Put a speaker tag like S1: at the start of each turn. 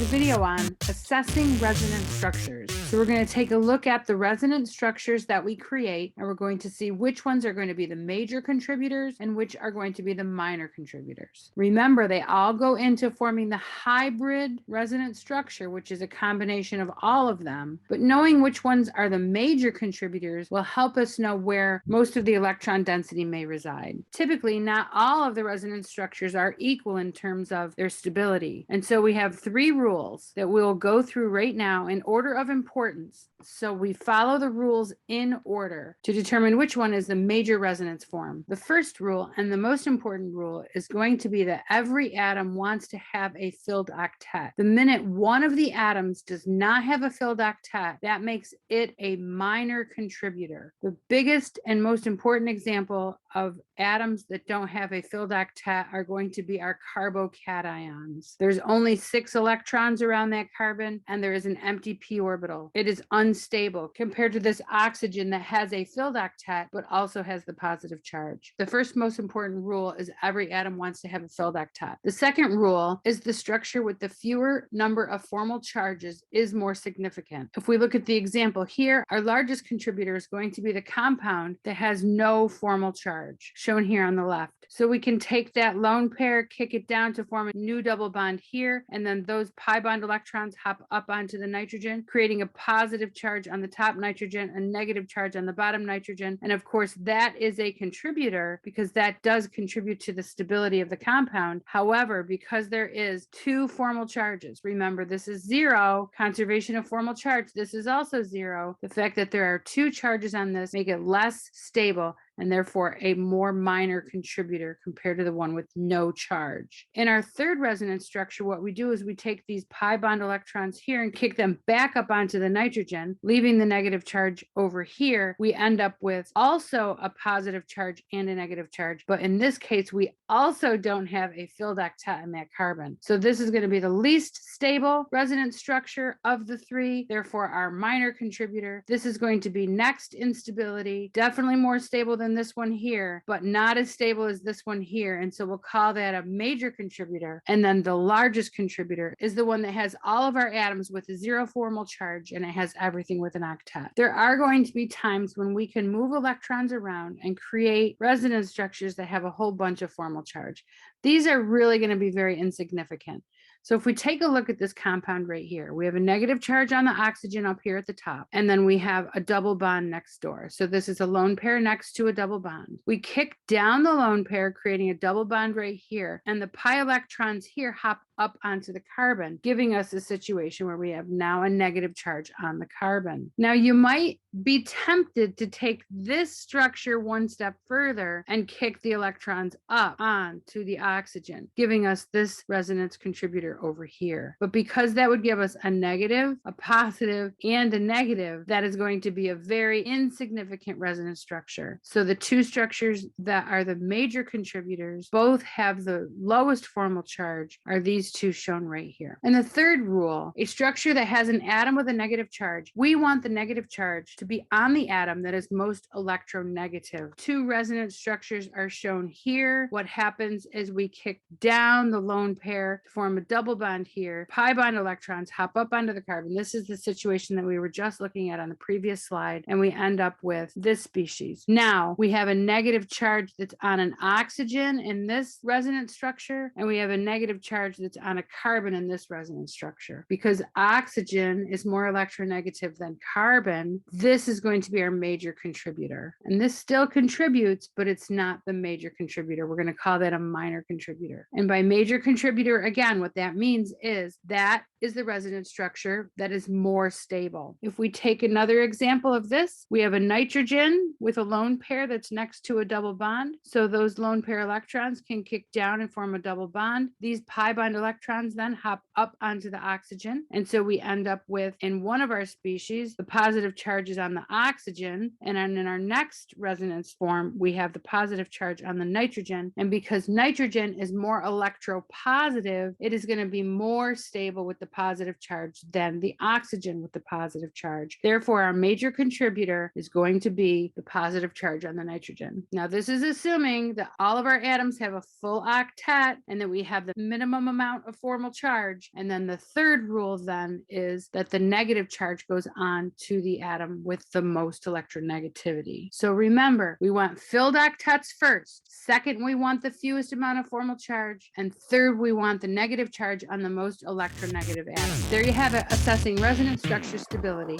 S1: is a video on assessing resonance structures. So we're going to take a look at the resonance structures that we create, and we're going to see which ones are going to be the major contributors and which are going to be the minor contributors. Remember, they all go into forming the hybrid resonance structure, which is a combination of all of them. But knowing which ones are the major contributors will help us know where most of the electron density may reside. Typically, not all of the resonance structures are equal in terms of their stability. And so we have three rules that we'll go through right now in order of importance. So we follow the rules in order to determine which one is the major resonance form. The first rule, and the most important rule, is going to be that every atom wants to have a filled octet. The minute one of the atoms does not have a filled octet, that makes it a minor contributor. The biggest and most important example of atoms that don't have a filled octet are going to be our carbocations. There's only 6 electrons around that carbon, and there is an empty p orbital. It is unstable compared to this oxygen that has a filled octet but also has the positive charge. The first most important rule is every atom wants to have a filled octet. The second rule is the structure with the fewer number of formal charges is more significant. If we look at the example here, our largest contributor is going to be the compound that has no formal charge, shown here on the left. So we can take that lone pair, kick it down to form a new double bond here, and then those pi bond electrons hop up onto the nitrogen, creating a positive charge on the top nitrogen, a negative charge on the bottom nitrogen. And of course, that is a contributor because that does contribute to the stability of the compound. However, because there is 2 formal charges, remember this is 0, conservation of formal charge, this is also 0. The fact that there are 2 charges on this make it less stable and therefore a more minor contributor compared to the one with no charge. In our third resonance structure, what we do is we take these pi bond electrons here and kick them back up onto the nitrogen, leaving the negative charge over here. We end up with also a positive charge and a negative charge, but in this case, we also don't have a filled octet in that carbon. So this is going to be the least stable resonance structure of the 3, therefore our minor contributor. This is going to be next in stability, definitely more stable than this one here, but not as stable as this one here. And so we'll call that a major contributor. And then the largest contributor is the one that has all of our atoms with a 0 formal charge, and it has everything with an octet. There are going to be times when we can move electrons around and create resonance structures that have a whole bunch of formal charge. These are really going to be very insignificant. So if we take a look at this compound right here, we have a negative charge on the oxygen up here at the top, and then we have a double bond next door. So this is a lone pair next to a double bond. We kick down the lone pair, creating a double bond right here, and the pi electrons here hop up onto the carbon, giving us a situation where we have now a negative charge on the carbon. Now you might be tempted to take this structure one step further and kick the electrons up onto the oxygen, giving us this resonance contributor over here. But because that would give us a negative, a positive, and a negative, that is going to be a very insignificant resonance structure. So the 2 structures that are the major contributors both have the lowest formal charge are these 2 shown right here. And the third rule, a structure that has an atom with a negative charge, we want the negative charge to be on the atom that is most electronegative. 2 resonance structures are shown here. What happens is we kick down the lone pair to form a double bond here. Pi bond electrons hop up onto the carbon. This is the situation that we were just looking at on the previous slide, and we end up with this species. Now we have a negative charge that's on an oxygen in this resonance structure, and we have a negative charge that's on a carbon in this resonance structure. Because oxygen is more electronegative than carbon, this is going to be our major contributor. And this still contributes, but it's not the major contributor. We're going to call that a minor contributor. And by major contributor, again, what that means is that is the resonance structure that is more stable. If we take another example of this, we have a nitrogen with a lone pair that's next to a double bond. So those lone pair electrons can kick down and form a double bond. These pi bond electrons then hop up onto the oxygen. And so we end up with, in one of our species, the positive charge is on the oxygen. And then in our next resonance form, we have the positive charge on the nitrogen. And because nitrogen is more electropositive, it is going going to be more stable with the positive charge than the oxygen with the positive charge. Therefore, our major contributor is going to be the positive charge on the nitrogen. Now, this is assuming that all of our atoms have a full octet and that we have the minimum amount of formal charge. And then the third rule then is that the negative charge goes on to the atom with the most electronegativity. So remember, we want filled octets first. Second, we want the fewest amount of formal charge. And third, we want the negative charge on the most electronegative atom. There you have it, assessing resonance structure stability.